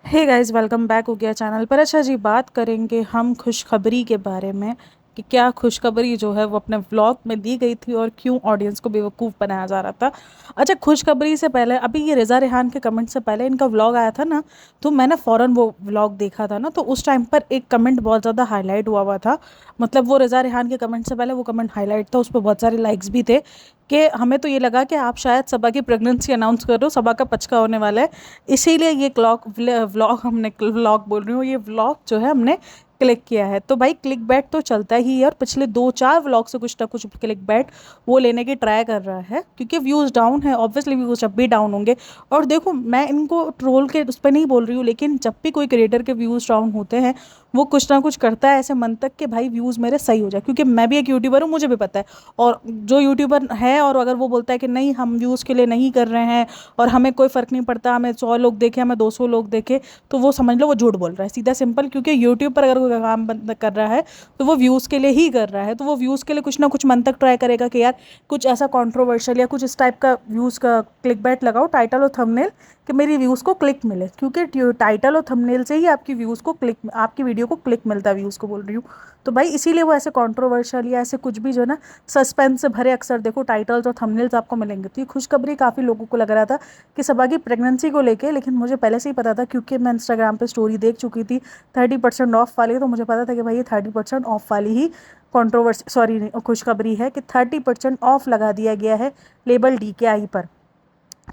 Hey guys, welcome back हो गया channel पर। अच्छा जी, बात करेंगे हम खुशखबरी के बारे में कि क्या खुशखबरी जो है वो अपने व्लॉग में दी गई थी और क्यों ऑडियंस को बेवकूफ़ बनाया जा रहा था। अच्छा, खुशखबरी से पहले अभी ये रिज़ा रेहान के कमेंट से पहले इनका व्लॉग आया था ना, तो मैंने फ़ौरन वो व्लॉग देखा था ना, तो उस टाइम पर एक कमेंट बहुत ज़्यादा हाईलाइट हुआ था। मतलब वो रिज़ा रेहान के कमेंट से पहले वो कमेंट हाईलाइट था, उस पर बहुत सारे लाइक्स भी थे कि हमें तो ये लगा कि आप शायद सबा की प्रेगनेंसी अनाउंस कर रहे हो, सबा का पचका होने वाला है, इसीलिए ये व्लॉग हमने व्लॉग बोल रही हूँ, ये व्लॉग जो है हमने क्लिक किया है। तो भाई क्लिक बैट तो चलता ही है, और पिछले 2-4 व्लॉग से कुछ ना कुछ क्लिक बैट वो लेने की ट्राई कर रहा है, क्योंकि व्यूज़ डाउन है। ऑब्वियसली व्यूज़ जब भी डाउन होंगे, और देखो मैं इनको ट्रोल के उस पर नहीं बोल रही हूँ, लेकिन जब भी कोई क्रिएटर के व्यूज़ डाउन होते हैं, वो कुछ ना कुछ करता है ऐसे मन तक कि भाई व्यूज़ मेरे सही हो जाए, क्योंकि मैं भी एक यूट्यूबर हूँ, मुझे भी पता है। और जो यूट्यूबर है और अगर वो बोलता है कि नहीं हम व्यूज़ के लिए नहीं कर रहे हैं और हमें कोई फ़र्क नहीं पड़ता, हमें 100 लोग देखे, हमें 200 लोग देखे, तो वो समझ लो वो झूठ बोल रहा है, सीधा सिंपल। क्योंकि यूट्यूब पर अगर कोई काम बंद कर रहा है तो वो व्यूज़ के लिए ही कर रहा है, तो वो व्यूज़ के लिए कुछ ना कुछ मन तक ट्राई करेगा कि यार कुछ ऐसा कंट्रोवर्शियल या कुछ इस टाइप का व्यूज़ का क्लिक बैट लगाओ, टाइटल और थंबनेल, कि मेरी व्यूज़ को क्लिक मिले, क्योंकि टाइटल और थंबनेल से ही आपकी व्यूज़ को क्लिक, आपकी वीडियो को क्लिक मिलता है, व्यूज़ को बोल रही हूँ। तो भाई इसीलिए वो ऐसे कंट्रोवर्शियल या ऐसे कुछ भी जो है ना सस्पेंस से भरे अक्सर देखो टाइटल्स और थंबनेल्स आपको मिलेंगे। तो ये खुशखबरी काफ़ी लोगों को लग रहा था कि सबा की प्रेगनेंसी को लेके, लेकिन मुझे पहले से ही पता था, क्योंकि मैं इंस्टाग्राम पे स्टोरी देख चुकी थी 30% ऑफ वाली, तो मुझे पता था कि भाई ये 30% ऑफ वाली ही कंट्रोवर्सी, सॉरी खुशखबरी है कि 30% ऑफ लगा दिया गया है लेबल DKI पर।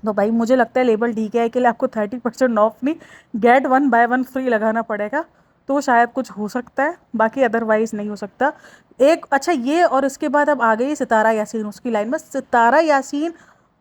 तो भाई मुझे लगता है लेबल DKI के लिए आपको 30% ऑफ नहीं, गेट 1 बाय 1 फ्री लगाना पड़ेगा, तो शायद कुछ हो सकता है, बाकी अदरवाइज नहीं हो सकता। एक अच्छा ये, और इसके बाद अब आ गई सितारा यासीन उसकी लाइन में। सितारा यासीन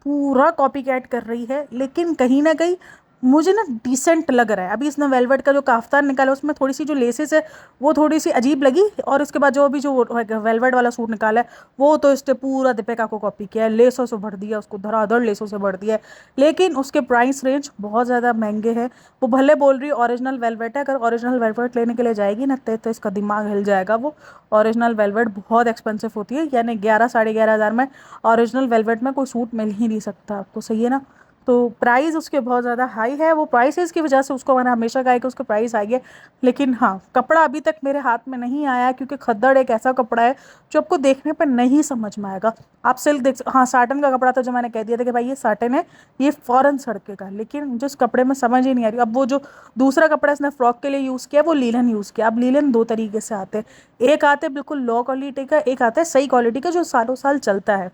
पूरा कॉपी कैट कर रही है, लेकिन कहीं ना कहीं मुझे ना डिसेंट लग रहा है। अभी इसने वेलवेट का जो काफ्तान निकाला उसमें थोड़ी सी जो लेसेस है वो थोड़ी सी अजीब लगी, और उसके बाद जो अभी जो वेलवेट वाला सूट निकाला है वो तो इसने पूरा दीपिका को कॉपी किया है, लेसों से भर दिया उसको, धड़ाधड़ लेसों से भर दिया है। लेकिन उसके प्राइस रेंज बहुत ज़्यादा महंगे हैं। वो भले बोल रही ओरिजिनल वेलवेट है, अगर ओरिजिनल वेलवेट लेने के लिए जाएगी ना तो इसका दिमाग हिल जाएगा। वो ओरिजिनल वेलवेट बहुत एक्सपेंसिव होती है, यानी 11-11.5 हज़ार में ओरिजिनल वेलवेट में कोई सूट मिल ही नहीं सकता आपको, सही है ना। तो प्राइस उसके बहुत ज़्यादा हाई है, वो प्राइसेस की वजह से उसको मैंने हमेशा कहा है कि उसका प्राइस हाई है। लेकिन हाँ, कपड़ा अभी तक मेरे हाथ में नहीं आया, क्योंकि खद्दड़ एक ऐसा कपड़ा है जो आपको देखने पर नहीं समझ में आएगा। आप सिल्क देख, हाँ साटन का कपड़ा था जो मैंने कह दिया था कि भाई ये साटन है, ये फॉरेन सड़केगा, लेकिन जिस कपड़े में समझ ही नहीं आ रही। अब वो जो दूसरा कपड़ा इसने फ्रॉक के लिए यूज़ किया वो लीलन यूज़ किया। अब लीलन दो तरीके से आते हैं, एक आते हैं बिल्कुल लो क्वालिटी का, एक आता है सही क्वालिटी का जो सालों साल चलता है।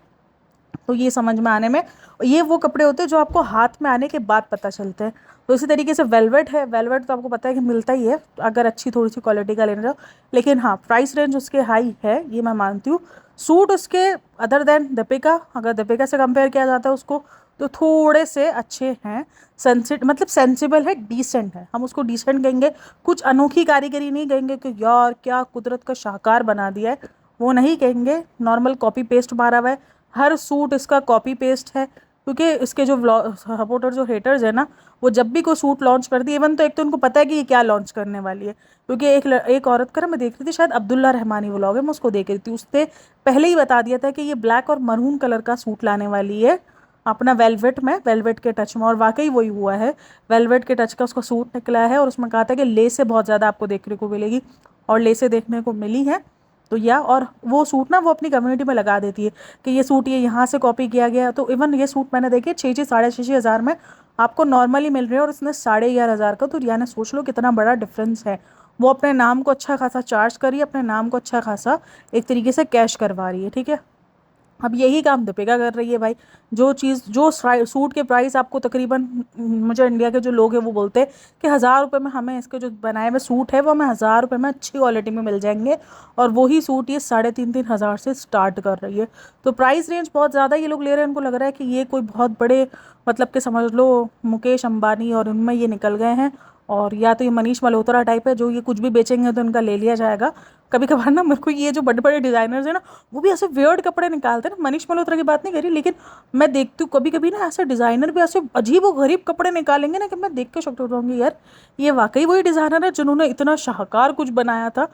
तो ये समझ में आने में, ये वो कपड़े होते हैं जो आपको हाथ में आने के बाद पता चलते हैं। तो इसी तरीके से वेलवेट है, वेलवेट तो आपको पता है कि मिलता ही है अगर अच्छी थोड़ी सी क्वालिटी का लेना चाहो। लेकिन हाँ, प्राइस रेंज उसके हाई है, ये मैं मानती हूँ। सूट उसके अदर देन दीपिका, अगर दीपिका से कंपेयर किया जाता है उसको, तो थोड़े से अच्छे हैं। मतलब सेंसिबल है, डिसेंट है, हम उसको डिसेंट कहेंगे। कुछ अनोखी कारीगरी नहीं कहेंगे कि यार क्या कुदरत का शाहकार बना दिया है, वो नहीं कहेंगे। नॉर्मल कॉपी पेस्ट मारा हुआ है, हर सूट इसका कॉपी पेस्ट है। क्योंकि इसके जो सपोर्टर जो हेटर्स है ना, वो जब भी कोई सूट लॉन्च करती है, इवन तो एक तो उनको पता है कि ये क्या लॉन्च करने वाली है। क्योंकि एक औरत का ना मैं देख रही थी, शायद अब्दुल्ला रहमानी व्लॉग है, मैं उसको देख रही थी, उसने पहले ही बता दिया था कि ये ब्लैक और मरून कलर का सूट लाने वाली है अपना वेलवेट में, वेलवेट के टच में। और वाकई वही हुआ है, वेलवेट के टच का उसका सूट निकला है, और उसमें कहा था कि लेसें बहुत ज़्यादा आपको देखने को मिलेगी, और लेसें देखने को मिली हैं। तो या और वो सूट ना वो अपनी कम्युनिटी में लगा देती है कि ये सूट ये यहाँ से कॉपी किया गया है। तो इवन ये सूट मैंने देखे 6-6 6.5 हज़ार में आपको नॉर्मली मिल रहे हैं, और इसने 11,500 का। तो यानी सोच लो कितना बड़ा डिफरेंस है। वो अपने नाम को अच्छा खासा चार्ज करी, अपने नाम को अच्छा खासा एक तरीके से कैश करवा रही है, ठीक है। अब यही काम दीपिका कर रही है भाई। जो चीज़ जो सूट के प्राइस आपको तकरीबन, मुझे इंडिया के जो लोग हैं वो बोलते हैं कि 1,000 रुपये में हमें इसके जो बनाए हुए सूट है वो हमें 1,000 रुपये में अच्छी क्वालिटी में मिल जाएंगे, और वही सूट ये 3,500 से स्टार्ट कर रही है। तो प्राइस रेंज बहुत ज़्यादा ये लोग ले रहे हैं, उनको लग रहा है कि ये कोई बहुत बड़े, मतलब कि समझ लो मुकेश अंबानी और उनमें ये निकल गए हैं। और या तो ये मनीष मल्होत्रा टाइप है, जो ये कुछ भी बेचेंगे तो इनका ले लिया जाएगा। कभी कभार ना मेरे को ये जो बड़े बड़े डिज़ाइनर्स हैं ना, वो भी ऐसे वियर्ड कपड़े निकालते हैं ना। मनीष मल्होत्रा की बात नहीं करी, लेकिन मैं देखती हूँ कभी कभी ना ऐसे डिज़ाइनर भी ऐसे अजीब व गरीब कपड़े निकालेंगे ना कि मैं देख के शॉक्ड हो जाऊंगी, यार ये वाकई वही डिज़ाइनर है जिन्होंने इतना शाहकार कुछ बनाया था।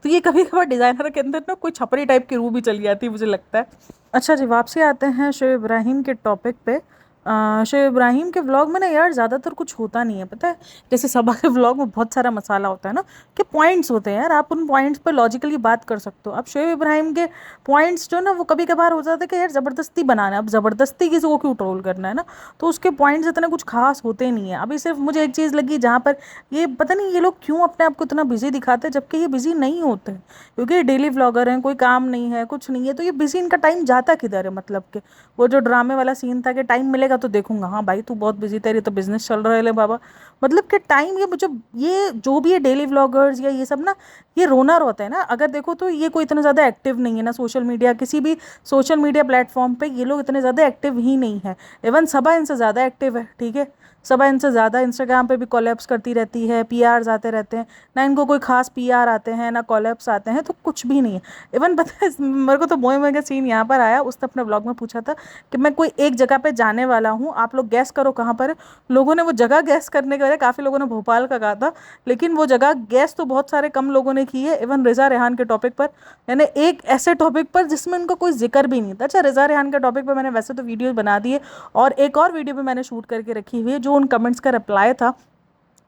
तो ये कभी कभार डिज़ाइनर के अंदर ना कोई छपरी टाइप की रूह भी चली जाती है, मुझे लगता है। अच्छा जी, वापसी आते हैं शोएब इब्राहिम के टॉपिक पे। शोएब इब्राहिम के व्लॉग में ना यार ज़्यादातर कुछ होता नहीं है, पता है। जैसे सबा के व्लॉग में बहुत सारा मसाला होता है ना, कि पॉइंट्स होते हैं यार, आप उन पॉइंट्स पर लॉजिकली बात कर सकते हो। अब शोएब इब्राहिम के पॉइंट्स जो ना वो कभी कभार हो जाता है कि यार ज़बरदस्ती बनाना है, अब ज़बरदस्ती किसी को क्यों ट्रोल करना है ना, तो उसके पॉइंट्स इतने कुछ खास होते नहीं है। अभी सिर्फ मुझे एक चीज़ लगी जहाँ पर ये पता नहीं ये लोग क्यों अपने आप को इतना बिजी दिखाते हैं, जबकि ये बिजी नहीं होते हैं, क्योंकि ये डेली व्लॉगर हैं, कोई काम नहीं है कुछ नहीं है, तो ये बिजी इनका टाइम जाता किधर है। मतलब कि वो जो ड्रामे वाला सीन था कि टाइम मिलेगा तो देखूंगा, हाँ भाई तू बहुत बिजी, तेरी तो बिजनेस चल रहा है ले बाबा। मतलब कि टाइम, ये मुझे ये जो भी है डेली व्लॉगर्स या ये सब ना, ये रोना रोता है ना। अगर देखो तो ये कोई इतना ज़्यादा एक्टिव नहीं है ना सोशल मीडिया, किसी भी सोशल मीडिया प्लेटफॉर्म पे ये लोग इतने ज़्यादा एक्टिव ही नहीं है। इवन सबा इनसे ज़्यादा एक्टिव है, ठीक है। सबा इनसे ज़्यादा इंस्टाग्राम पे भी कॉलेब्स करती रहती है, पीआर्स आते रहते हैं ना, इनको कोई खास पीआर आते हैं ना कॉलेब्स आते हैं, तो कुछ भी नहीं है। इवन पता है मेरे को तो मोए मोए का सीन यहाँ पर आया, उसने अपने ब्लॉग में पूछा था कि मैं कोई एक जगह पे जाने वाला हूँ, आप लोग गैस करो कहाँ पर है। लोगों ने वो जगह गैस करने के बजाय काफ़ी लोगों ने भोपाल का कहा था, लेकिन वो जगह गैस तो बहुत सारे कम लोगों ने की है, इवन रिज़ा रेहान के टॉपिक पर, यानी एक ऐसे टॉपिक पर जिसमें उनका कोई जिक्र भी नहीं था। अच्छा, रिज़ा रेहान के टॉपिक पर मैंने वैसे तो वीडियो बना दी है, और एक और वीडियो भी मैंने शूट करके रखी हुई है, जो उन कमेंट्स का रिप्लाई था,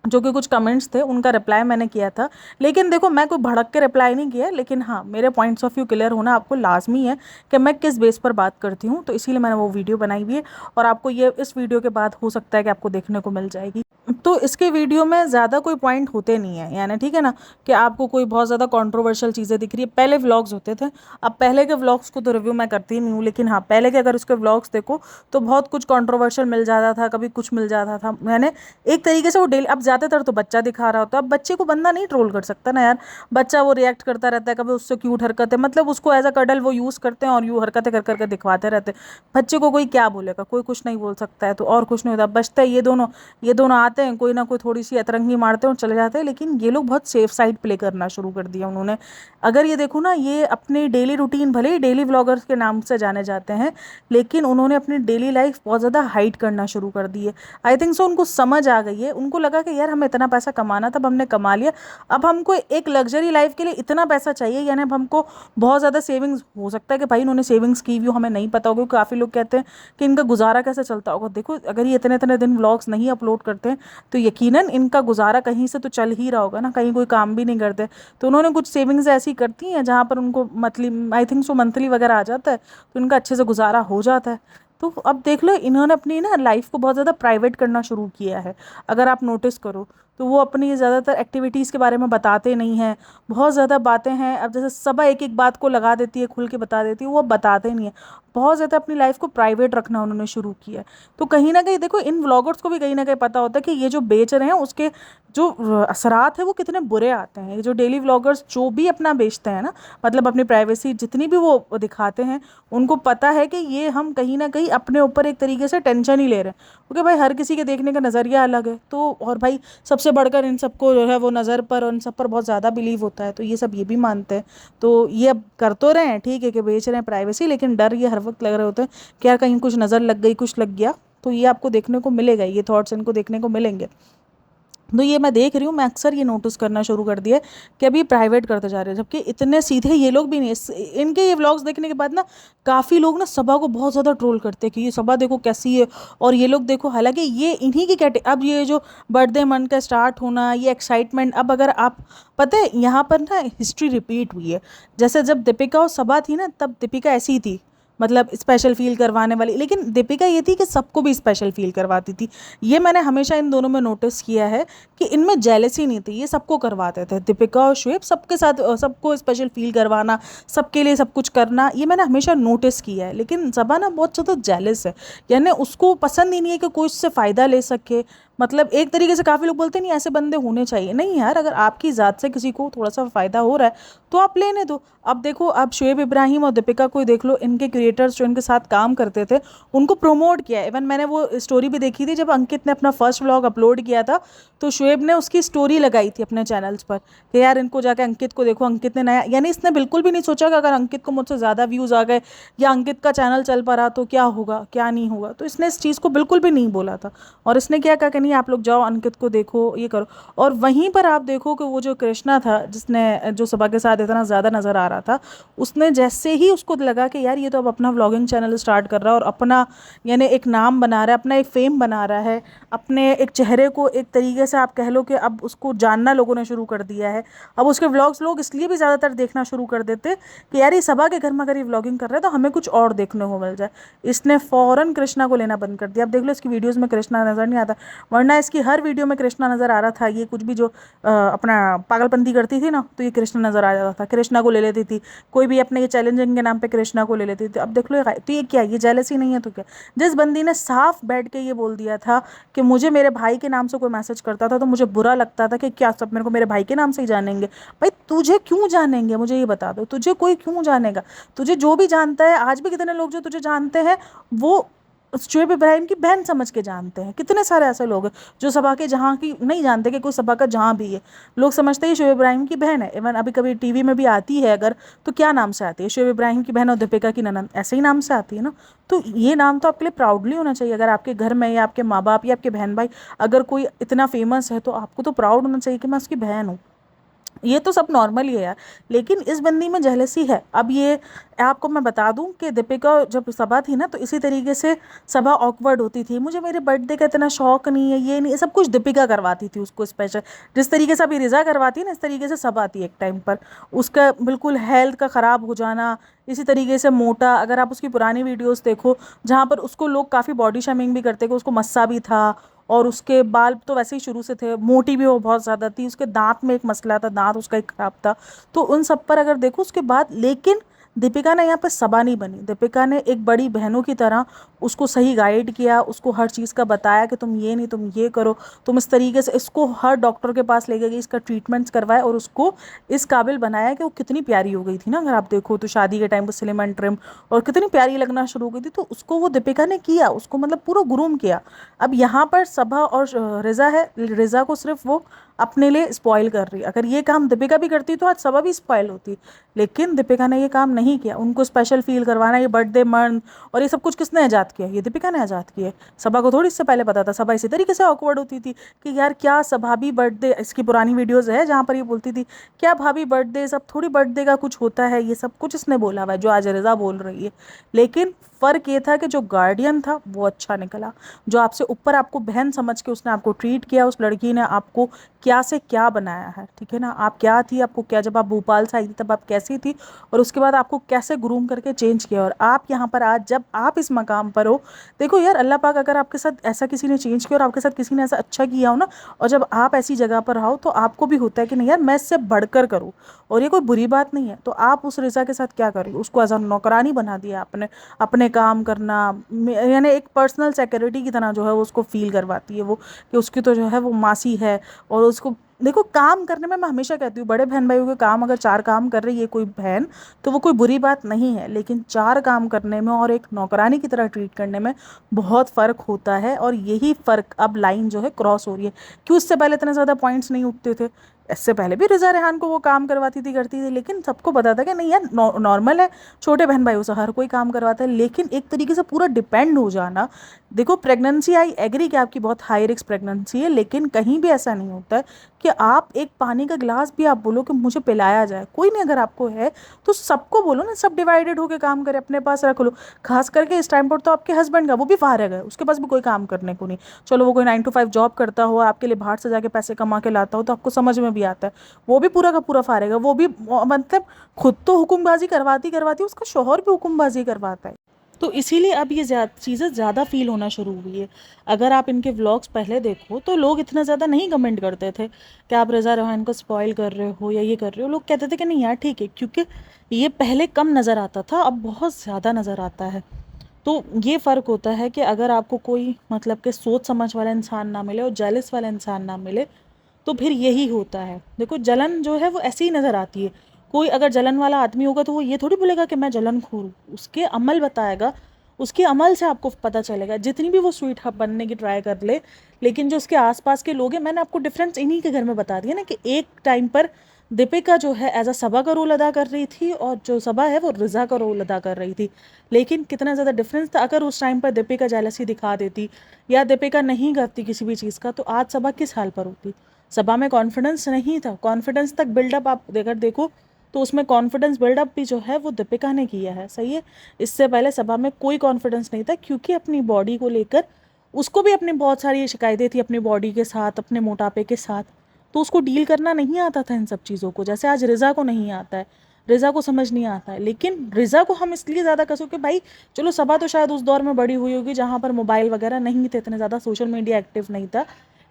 जो कि कुछ कमेंट्स थे उनका रिप्लाई मैंने किया था। लेकिन देखो मैं कोई भड़क के रिप्लाई नहीं किया, लेकिन हाँ मेरे पॉइंट्स ऑफ व्यू क्लियर होना आपको लाजमी है कि मैं किस बेस पर बात करती हूँ, तो इसीलिए मैंने वो वीडियो बनाई हुई है, और आपको ये इस वीडियो के बाद हो सकता है कि आपको देखने को मिल जाएगी। तो इसके वीडियो में ज़्यादा कोई पॉइंट होते नहीं है, यानी ठीक है ना, कि आपको कोई बहुत ज़्यादा कंट्रोवर्शियल चीज़ें दिख रही है। पहले व्लॉग्स होते थे, अब पहले के व्लॉग्स को तो रिव्यू मैं करती नहीं हूँ, लेकिन हाँ पहले के अगर उसके व्लॉग्स देखो तो बहुत कुछ कंट्रोवर्शियल मिल जाता था, कभी कुछ मिल जाता था। मैंने एक तरीके से वो डेली, अब ज़्यादातर तो बच्चा दिखा रहा होता है, अब बच्चे को बंदा नहीं ट्रोल कर सकता ना यार। बच्चा वो रिएक्ट करता रहता है, कभी उससे क्यूट हरकतें, मतलब उसको एज अ कडल वो यूज़ करते हैं और यूँ हरकतें कर करके दिखवाते रहते हैं। बच्चे को कोई क्या बोलेगा, कोई कुछ नहीं बोल सकता है, तो और कुछ नहीं होता। बचता है ये दोनों आते हैं, कोई ना कोई थोड़ी सी अतरंगी मारते हैं और चले जाते हैं, लेकिन ये लोग बहुत सेफ साइड प्ले करना शुरू कर दिया उन्होंने। अगर ये देखो ना, ये अपनी डेली रूटीन, भले ही डेली व्लॉगर्स के नाम से जाने जाते हैं, लेकिन उन्होंने अपनी डेली लाइफ बहुत ज़्यादा हाइड करना शुरू कर दी है। आई थिंक सो उनको समझ आ गई है, उनको लगा कि यार हमें इतना पैसा कमाना था, अब हमने कमा लिया, अब हमको एक लग्जरी लाइफ के लिए इतना पैसा चाहिए, यानी अब हमको बहुत ज़्यादा सेविंग्स, हो सकता है कि भाई इन्होंने सेविंग्स की भी हो, हमें नहीं पता होगा। काफ़ी लोग कहते हैं कि इनका गुजारा कैसे चलता होगा। देखो अगर ये इतने इतने दिन व्लॉग्स नहीं अपलोड करते हैं, तो यकीनन इनका गुजारा कहीं से तो चल ही रहा होगा ना, कहीं कोई काम भी नहीं करते। तो उन्होंने कुछ सेविंग्स ऐसी करती हैं जहाँ पर उनको monthly, I think so monthly वगैरह आ जाता है, तो इनका अच्छे से गुजारा हो जाता है। तो अब देख लो, इन्होंने अपनी ना लाइफ को बहुत ज़्यादा प्राइवेट करना शुरू किया है। अगर आप नोटिस करो तो वो अपनी ज़्यादातर एक्टिविटीज़ के बारे में बताते नहीं हैं, बहुत ज़्यादा बातें हैं। अब जैसे सबा एक एक बात को लगा देती है, खुल के बता देती है, वो अब बताते नहीं है। बहुत ज़्यादा अपनी लाइफ को प्राइवेट रखना उन्होंने शुरू किया है। तो कहीं ना कहीं देखो, इन व्लॉगर्स को भी कहीं ना कहीं पता होता है कि ये जो बेच रहे हैं उसके जो असरात है वो कितने बुरे आते हैं। ये जो डेली व्लॉगर्स जो भी अपना बेचते हैं ना, मतलब अपनी प्राइवेसी जितनी भी वो दिखाते हैं, उनको पता है कि ये हम कहीं ना कहीं अपने ऊपर एक तरीके से टेंशन ही ले रहे हैं, क्योंकि भाई हर किसी के देखने का नज़रिया अलग है। तो और भाई सबसे बढ़कर इन सबको जो है वो नज़र पर और इन सब पर बहुत ज़्यादा बिलीव होता है, तो ये सब ये भी मानते हैं। तो ये अब कर तो रहे हैं ठीक है कि बेच रहे हैं प्राइवेसी, लेकिन डर ये हर वक्त लग रहे होते हैं कि यार कहीं कुछ नज़र लग गई, कुछ लग गया। तो ये आपको देखने को मिलेगा, ये थॉट्स इनको देखने को मिलेंगे। तो ये मैं देख रही हूँ, मैं अक्सर ये नोटिस करना शुरू कर दिया है कि अभी प्राइवेट करते जा रहे हैं, जबकि इतने सीधे ये लोग भी नहीं। इनके ये व्लॉग्स देखने के बाद ना काफ़ी लोग ना सबा को बहुत ज़्यादा ट्रोल करते हैं कि ये सबा देखो कैसी है, और ये लोग देखो, हालांकि ये इन्हीं की अब ये जो बर्थडे मंथ का स्टार्ट होना, ये एक्साइटमेंट, अब अगर आप पता है यहाँ पर ना हिस्ट्री रिपीट हुई है। जैसे जब दीपिका और सबा थी ना, तब दीपिका ऐसी ही थी, मतलब स्पेशल फील करवाने वाली, लेकिन दीपिका ये थी कि सबको भी स्पेशल फील करवाती थी। ये मैंने हमेशा इन दोनों में नोटिस किया है कि इनमें जेलसी नहीं थी, ये सबको करवाते थे। दीपिका और शुएब सबके साथ सबको स्पेशल फील करवाना, सबके लिए सब कुछ करना, ये मैंने हमेशा नोटिस किया है। लेकिन सबा ना बहुत ज़्यादा जेलस है, यानी उसको पसंद ही नहीं है कि कोई उससे फ़ायदा ले सके। मतलब एक तरीके से काफ़ी लोग बोलते नहीं ऐसे बंदे होने चाहिए, नहीं यार, अगर आपकी ज़ात से किसी को थोड़ा सा फ़ायदा हो रहा है तो आप लेने दो। अब देखो, अब शुएब इब्राहिम और दीपिका को देख लो, इनके क्रिएटर्स जो इनके साथ काम करते थे उनको प्रमोट किया। इवन मैंने वो स्टोरी भी देखी थी, जब अंकित ने अपना फर्स्ट व्लॉग अपलोड किया था, तो शुएब ने उसकी स्टोरी लगाई थी अपने चैनल्स पर कि यार इनको जाके अंकित को देखो, अंकित ने नया, यानी इसने बिल्कुल भी नहीं सोचा कि अगर अंकित को मुझसे ज़्यादा व्यूज़ आ गए या अंकित का चैनल चल पा रहा तो क्या होगा क्या नहीं होगा। तो इसने इस चीज़ को बिल्कुल भी नहीं बोला था, और इसने क्या कहा कि नहीं आप लोग जाओ अंकित को देखो, ये करो। और वहीं पर आप देखो कि वो जो कृष्णा था जिसने जो सबा के साथ इतना ज़्यादा नज़र आ रहा था, उसने जैसे ही उसको लगा कि यार ये तो अब अपना व्लॉगिंग चैनल स्टार्ट कर रहा है और अपना यानी एक नाम बना रहा है, अपना एक फेम बना रहा है, अपने एक चेहरे को एक तरीके से आप कह लो कि अब उसको जानना लोगों ने शुरू कर दिया है। अब उसके व्लॉग्स लोग इसलिए भी ज़्यादातर देखना शुरू कर देते कि यार ये सबा के घर में अगर ये व्लॉगिंग कर रहा है तो हमें कुछ और देखने को मिल जाए। इसने फ़ौरन कृष्णा को लेना बंद कर दिया। अब देख लो इसकी वीडियोज़ में कृष्णा नज़र नहीं आता, वरना इसकी हर वीडियो में कृष्णा नज़र आ रहा था। ये कुछ भी जो अपना पागलपंती करती थी ना, तो ये कृष्णा नज़र आ जाता था, कृष्णा को ले लेती थी। कोई भी अपने ये चैलेंजिंग के नाम पे कृष्णा को ले लेती थी। अब देख लो तो ये क्या, ये जेलसी नहीं है तो क्या। जिस बंदी ने साफ बैठ के ये बोल दिया था कि मुझे मेरे भाई के नाम से कोई मैसेज करता था तो मुझे बुरा लगता था कि क्या सब मेरे को मेरे भाई के नाम से ही जानेंगे। भाई तुझे क्यों जानेंगे, मुझे ये बता दो, तुझे कोई क्यों जानेगा। तुझे जो भी जानता है, आज भी कितने लोग जो तुझे जानते हैं वो शुएब इब्राहिम की बहन समझ के जानते हैं। कितने सारे ऐसे लोग हैं जो सबा के जहाँ की नहीं जानते कि कोई सबा का जहाँ भी है, लोग समझते हैं शुएब इब्राहिम की बहन है। इवन अभी कभी टीवी में भी आती है अगर, तो क्या नाम से आती है, शुएब इब्राहिम की बहन और दीपिका की ननद, ऐसे ही नाम से आती है ना। तो ये नाम तो आपके लिए प्राउडली होना चाहिए। अगर आपके घर में या आपके माँ बाप या आपके बहन भाई अगर कोई इतना फेमस है तो आपको तो प्राउड होना चाहिए कि मैं उसकी बहन हूँ। ये तो सब नॉर्मल ही है यार, लेकिन इस बंदी में जेलसी है। अब ये आपको मैं बता दूं कि दीपिका जब सबा थी ना तो इसी तरीके से सबा ऑकवर्ड होती थी, मुझे मेरे बर्थडे का इतना शौक नहीं है, ये नहीं, सब कुछ दीपिका करवाती थी उसको स्पेशल। जिस तरीके से अभी रिजा करवाती है ना, इस तरीके से सबा थी एक टाइम पर। उसका बिल्कुल हेल्थ का ख़राब हो जाना, इसी तरीके से मोटा, अगर आप उसकी पुरानी वीडियोस देखो जहाँ पर उसको लोग काफ़ी बॉडी शेमिंग भी करते कि उसको मस्सा भी था, और उसके बाल तो वैसे ही शुरू से थे, मोटी भी वो बहुत ज़्यादा थी, उसके दांत में एक मसला था, दांत उसका एक खराब था। तो उन सब पर अगर देखो उसके बाद, लेकिन दीपिका ने यहाँ पे सबा नहीं बनी। दीपिका ने एक बड़ी बहनों की तरह उसको सही गाइड किया, उसको हर चीज़ का बताया कि तुम ये नहीं, तुम ये करो, तुम इस तरीके से, इसको हर डॉक्टर के पास ले गई, इसका ट्रीटमेंट्स करवाए और उसको इस काबिल बनाया कि वो कितनी प्यारी हो गई थी ना। अगर आप देखो तो शादी के टाइम पर स्लिम एंड ट्रिम और कितनी प्यारी लगना शुरू हो गई थी, तो उसको वो दीपिका ने किया, उसको मतलब पूरा ग्रूम किया। अब यहाँ पर सबा और रिजा है, रिजा को सिर्फ वो अपने लिए स्पॉइल कर रही है। अगर ये काम दीपिका भी करती तो आज सबा भी स्पॉइल होती, लेकिन दीपिका ने ये काम नहीं किया। उनको स्पेशल फील करवाना, ये बर्थडे मंथ और ये सब कुछ किसने ईजाद किया, ये दीपिका ने ईजाद किया है। सबा को थोड़ी इससे पहले पता था। सबा इसी तरीके से ऑकवर्ड होती थी कि यार क्या सब भाभी बर्थडे, इसकी पुरानी वीडियोज़ है जहाँ पर ये बोलती थी क्या भाभी बर्थडे, सब थोड़ी बर्थडे का कुछ होता है, ये सब कुछ इसने बोला हुआ है जो आज रिजा बोल रही है। लेकिन फ़र्क ये था कि जो गार्डियन था वो अच्छा निकला, जो आपसे ऊपर आपको बहन समझ के उसने आपको ट्रीट किया, उस लड़की ने आपको क्या से क्या बनाया है, ठीक है ना। आप क्या थी, आपको क्या, जब आप भोपाल से आई थी तब आप कैसी थी, और उसके बाद आपको कैसे ग्रूम करके चेंज किया, और आप यहाँ पर आज जब आप इस मकाम पर हो। देखो यार, अल्लाह पाक अगर आपके साथ ऐसा किसी ने चेंज किया और आपके साथ किसी ने ऐसा अच्छा किया हो ना, और जब आप ऐसी जगह पर आओ तो आपको भी होता है कि नहीं यार मैं इससे बढ़कर करूँ, और ये कोई बुरी बात नहीं है। तो आप उस रिजा के साथ क्या करें, उसको एज अ नौकरानी बना दिया आपने, अपने काम करना, यानी एक पर्सनल सिक्योरिटी की तरह जो है वो उसको फील करवाती है वो, कि उसकी तो जो है वो मासी है। और उसको देखो काम करने में, मैं हमेशा कहती हूँ बड़े बहन भाइयों के काम, अगर 4 काम कर रही है कोई बहन तो वो कोई बुरी बात नहीं है, लेकिन 4 काम करने में और एक नौकरानी की तरह ट्रीट करने में बहुत फ़र्क होता है। और यही फ़र्क अब लाइन जो है क्रॉस हो रही है। क्यों इससे पहले इतने ज़्यादा पॉइंट्स नहीं उठते थे, इससे पहले भी रिजा रेहान को वो काम करवाती थी, करती थी, लेकिन सबको पता था कि नहीं यार नॉर्मल है, छोटे बहन भाइयों से हर कोई काम करवाता है। लेकिन एक तरीके से पूरा डिपेंड हो जाना, देखो प्रेगनेंसी, आई एग्री कि आपकी बहुत हाई रिस्क प्रेगनेंसी है, लेकिन कहीं भी ऐसा नहीं होता है कि आप एक पानी का गिलास भी आप बोलो कि मुझे पिलाया जाए, कोई नहीं। अगर आपको है तो सबको बोलो ना, सब डिवाइडेड होकर काम करे, अपने पास रख लो। खास करके इस टाइम पर तो आपके हस्बैंड का, वो भी फारिग है, उसके पास भी कोई काम करने को नहीं। चलो वो कोई 9 to 5 जॉब करता हो, आपके लिए बाहर से जाके पैसे कमा के लाता हो तो आपको समझ में भी आता है, वो भी पूरा का पूरा फारिग है। वो भी मतलब खुद तो हुक्मबाजी करवाती करवाती उसका शौहर भी हुक्मबाजी करवाता है। तो इसीलिए अब ये चीज़ें ज़्यादा फील होना शुरू हुई है। अगर आप इनके व्लॉग्स पहले देखो तो लोग इतना ज़्यादा नहीं कमेंट करते थे कि आप रज़ा रेहान को स्पॉइल कर रहे हो या ये कर रहे हो। लोग कहते थे कि नहीं यार ठीक है, क्योंकि ये पहले कम नज़र आता था, अब बहुत ज़्यादा नज़र आता है। तो ये फ़र्क होता है कि अगर आपको कोई मतलब कि सोच समझ वाला इंसान ना मिले और जेलस वाला इंसान ना मिले, तो फिर यही होता है। देखो जलन जो है वो ऐसी ही नज़र आती है। कोई अगर जलन वाला आदमी होगा तो वो ये थोड़ी बोलेगा कि मैं जलनखोर हूँ, उसके अमल बताएगा, उसके अमल से आपको पता चलेगा। जितनी भी वो स्वीट हब बनने की ट्राई कर ले, लेकिन जो उसके आसपास के लोग हैं, मैंने आपको डिफरेंस इन्हीं के घर में बता दिया ना, कि एक टाइम पर दीपिका जो है एज अ सबा का रोल अदा कर रही थी और जो सबा है वो रिजा का रोल अदा कर रही थी। लेकिन कितना ज़्यादा डिफरेंस था, अगर उस टाइम पर दीपिका जेलसी दिखा देती या दीपिका नहीं करती किसी भी चीज़ का, तो आज सबा किस हाल पर होती। सबा में कॉन्फिडेंस नहीं था, कॉन्फिडेंस तक बिल्डअप आप अगर देखो तो उसमें कॉन्फिडेंस बिल्डअप भी जो है वो दीपिका ने किया है, सही है। इससे पहले सबा में कोई कॉन्फिडेंस नहीं था, क्योंकि अपनी बॉडी को लेकर उसको भी अपनी बहुत सारी शिकायतें थी, अपनी बॉडी के साथ, अपने मोटापे के साथ। तो उसको डील करना नहीं आता था इन सब चीज़ों को, जैसे आज रिज़ा को नहीं आता है, रिज़ा को समझ नहीं आता है। लेकिन रिज़ा को हम इसलिए ज़्यादा कसो कि भाई चलो सबा तो शायद उस दौर में बड़ी हुई होगी जहाँ पर मोबाइल वगैरह नहीं थे, इतने ज़्यादा सोशल मीडिया एक्टिव नहीं था।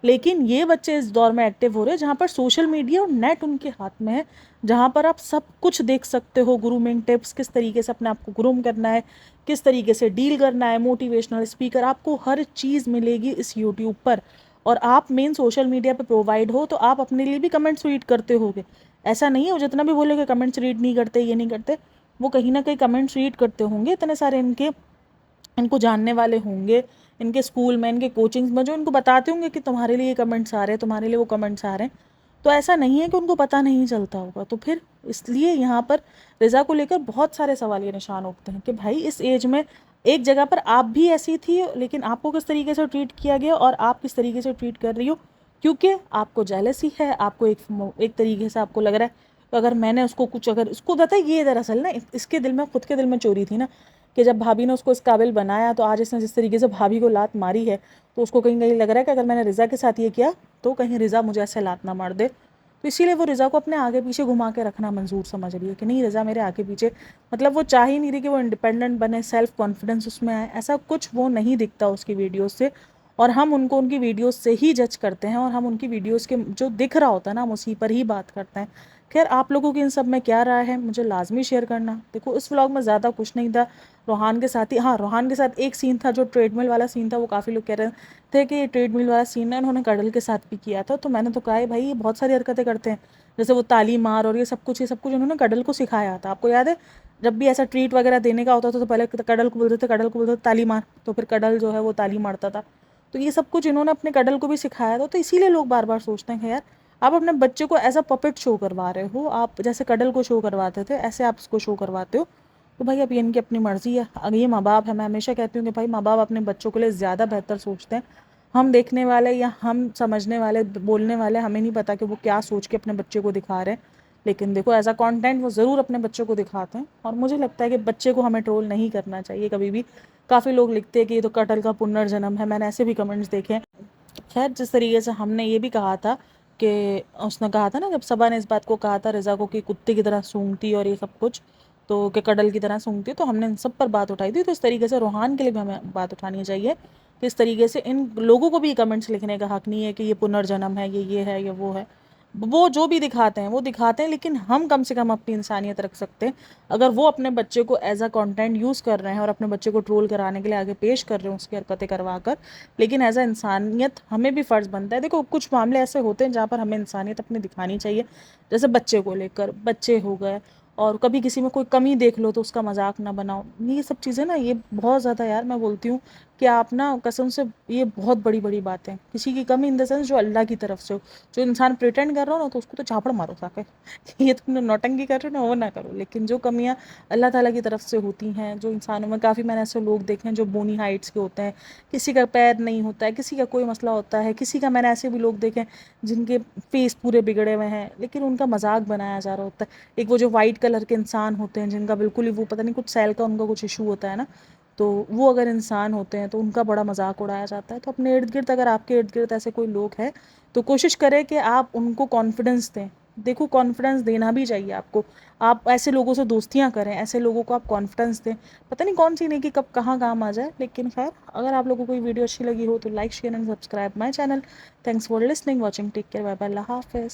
लेकिन ये बच्चे इस दौर में एक्टिव हो रहे हैं जहाँ पर सोशल मीडिया और नेट उनके हाथ में है, जहाँ पर आप सब कुछ देख सकते हो। ग्रूमिंग टिप्स, किस तरीके से अपने आप को ग्रूम करना है, किस तरीके से डील करना है, मोटिवेशनल स्पीकर, आपको हर चीज़ मिलेगी इस यूट्यूब पर। और आप मेन सोशल मीडिया पे प्रोवाइड हो तो आप अपने लिए भी कमेंट्स रीड करते होगे। ऐसा नहीं है वो जितना भी बोलेगे कमेंट्स रीड नहीं करते, ये नहीं करते, वो कहीं ना कहीं कमेंट्स रीड करते होंगे। इतने सारे इनको जानने वाले होंगे इनके स्कूल में, इनके कोचिंग्स में, जो इनको बताते होंगे कि तुम्हारे लिए ये कमेंट्स आ रहे हैं, तुम्हारे लिए वो कमेंट्स आ रहे हैं। तो ऐसा नहीं है कि उनको पता नहीं चलता होगा। तो फिर इसलिए यहाँ पर रिज़ा को लेकर बहुत सारे सवाल ये निशान उठते हैं कि भाई इस एज में एक जगह पर आप भी ऐसी थी, लेकिन आपको किस तरीके से ट्रीट किया गया और आप किस तरीके से ट्रीट कर रही हो, क्योंकि आपको जेलसी है। आपको एक तरीके से आपको लग रहा है तो अगर मैंने उसको कुछ, अगर उसको पता है ये दरअसल ना इसके दिल में, खुद के दिल में चोरी थी ना, कि जब भाभी ने उसको इस काबिल बनाया तो आज इसने जिस तरीके से भाभी को लात मारी है, तो उसको कहीं कहीं लग रहा है कि अगर मैंने रिज़ा के साथ ये किया तो कहीं रिज़ा मुझे ऐसे लात ना मार दे। तो इसीलिए वो रिज़ा को अपने आगे पीछे घुमा के रखना मंजूर समझ रही है कि नहीं, रिज़ा मेरे आगे पीछे, मतलब वो चाह ही नहीं रही कि वो इंडिपेंडेंट बने, सेल्फ कॉन्फिडेंस उसमें आए। ऐसा कुछ वो नहीं दिखता उसकी वीडियोज़ से, और हम उनको उनकी वीडियोज़ से ही जज करते हैं, और हम उनकी वीडियोज़ के जो दिख रहा होता है ना हम उसी पर ही बात करते हैं। खैर आप लोगों की इन सब में क्या राय है मुझे लाजमी शेयर करना। देखो इस व्लॉग में ज़्यादा कुछ नहीं था, रोहान के साथ ही, हाँ रोहान के साथ एक सीन था जो ट्रेडमिल वाला सीन था, वो काफ़ी लोग कह रहे थे कि ये ट्रेडमिल वाला सीन है उन्होंने कडल के साथ भी किया था। तो मैंने तो कहा है भाई ये बहुत सारी हरकतें करते हैं, जैसे वो ताली मार और ये सब कुछ उन्होंने कडल को सिखाया था। आपको याद है जब भी ऐसा ट्रीट वगैरह देने का होता था तो पहले कडल को बोलते थे, कडल को बोलते थे ताली मार, तो फिर कडल जो है वो ताली मारता था। तो ये सब कुछ इन्होंने अपने कडल को भी सिखाया था। तो इसीलिए लोग बार बार सोचते हैं कि यार आप अपने बच्चे को एज अ पपेट शो करवा रहे हो, आप जैसे कडल को शो करवाते थे ऐसे आप इसको शो करवाते हो। तो भाई अब ये इनकी अपनी मर्ज़ी है। अगर ये माँ बाप है, मैं हमेशा कहती हूँ कि भाई माँ बाप अपने बच्चों के लिए ज़्यादा बेहतर सोचते हैं। हम देखने वाले या हम समझने वाले, बोलने वाले, हमें नहीं पता कि वो क्या सोच के अपने बच्चे को दिखा रहे हैं। लेकिन देखो एज अ कंटेंट वो ज़रूर अपने बच्चों को दिखाते हैं, और मुझे लगता है कि बच्चे को हमें ट्रोल नहीं करना चाहिए कभी भी। काफ़ी लोग लिखते हैं कि ये तो कटल का पुनर्जन्म है, मैंने ऐसे भी कमेंट्स देखे हैं। खैर जिस तरीके से हमने ये भी कहा था कि उसने कहा था ना, जब सबा ने इस बात को कहा था रिज़ा को कि कुत्ते की तरह सूंघती और ये सब कुछ, तो कि कडल की तरह सूंघती, तो हमने इन सब पर बात उठाई थी। तो इस तरीके से रोहान के लिए भी हमें बात उठानी चाहिए कि इस तरीके से इन लोगों को भी कमेंट्स लिखने का हक नहीं है कि ये पुनर्जन्म है, ये है, ये वो है। वो जो भी दिखाते हैं वो दिखाते हैं, लेकिन हम कम से कम अपनी इंसानियत रख सकते हैं। अगर वो अपने बच्चे को एज अ कंटेंट यूज़ कर रहे हैं और अपने बच्चे को ट्रोल कराने के लिए आगे पेश कर रहे हैं उसकी हरकतें करवा कर, लेकिन एज अ इंसानियत हमें भी फ़र्ज़ बनता है। देखो कुछ मामले ऐसे होते हैं जहाँ पर हमें इंसानियत अपनी दिखानी चाहिए, जैसे बच्चे को लेकर, बच्चे हो गए, और कभी किसी में कोई कमी देख लो तो उसका मजाक ना बनाओ। ये सब चीज़ें ना, ये बहुत ज़्यादा यार मैं बोलती हूँ कि आप ना कसम से, ये बहुत बड़ी बड़ी बातें, किसी की कमी इन द सेंस जो अल्लाह की तरफ से हो। जो इंसान प्रिटेंड कर रहा हो ना तो उसको तो झापड़ मारो जाके ये तुमने नौटंकी कर रहे हो ना, वो ना करो। लेकिन जो कमियाँ अल्लाह ताला की तरफ से होती हैं, जो इंसानों में, काफ़ी मैंने ऐसे लोग देखे हैं जो बोनी हाइट्स के होते हैं, किसी का पैर नहीं होता है, किसी का कोई मसला होता है, किसी का, मैंने ऐसे भी लोग देखे हैं जिनके फेस पूरे बिगड़े हुए हैं लेकिन उनका मजाक बनाया जा रहा होता है। एक वो जो वाइट कलर के इंसान होते हैं जिनका बिल्कुल ही वो पता नहीं कुछ सेल का उनका कुछ इशू होता है ना, तो वो अगर इंसान होते हैं तो उनका बड़ा मजाक उड़ाया जाता है। तो अपने इर्द गिर्द, अगर आपके इर्द गिर्द ऐसे कोई लोग हैं तो कोशिश करें कि आप उनको कॉन्फिडेंस दें। देखो कॉन्फिडेंस देना भी चाहिए आपको, आप ऐसे लोगों से दोस्तियां करें, ऐसे लोगों को आप कॉन्फिडेंस दें। पता नहीं कौन सी नहीं कि कब कहाँ काम आ जाए। लेकिन खैर अगर आप लोगों को ये वीडियो अच्छी लगी हो तो like share and subscribe my channel. Thanks for listening, watching, take care, bye bye, Allah हाफिज़।